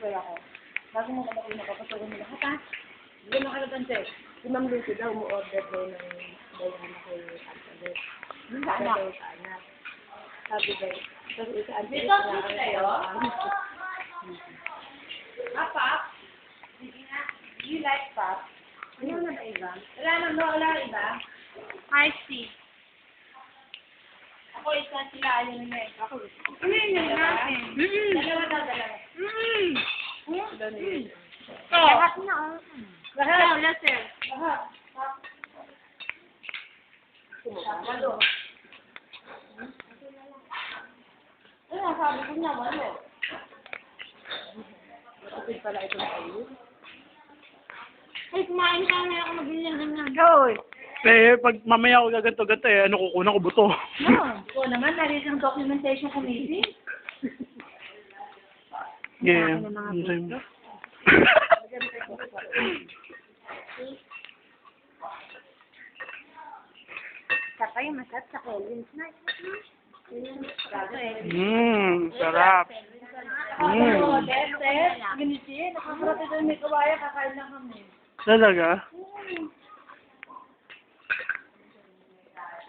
square ako. Bago mo kapag napapasukan nila, ha? Hindi mo kalabante. Si Ma'am Lucy daw, mo-order daw ng Diana kay Alphabet. Yung sa anak. Sa anak. Sabi daw, kasi sa anak. Dito, dito tayo? Pap? Sige nga. Do you like pap? Ano na ba iba? Wala iba? I see. Ako isa sila, ayaw nila eh. Ako isa. Ano yun natin? Dalawa. Lahat na. Lahat. Lahat. Lahat. Walo. Ano, sabi ko niya, walo. Matapid pala itong kayo. Ay, kumain ka na ako mabili ng ganyan. Go! Pag mamaya ako gaganto-ganto kukunan ko buto. No. Oo naman, narin ang documentation committee. Yeah. Saka yung masarap sa Kelvin's na. Sarap. Ako, Beste, Ginisi, nakakarate doon may kawaya, kakain lang kami. Talaga?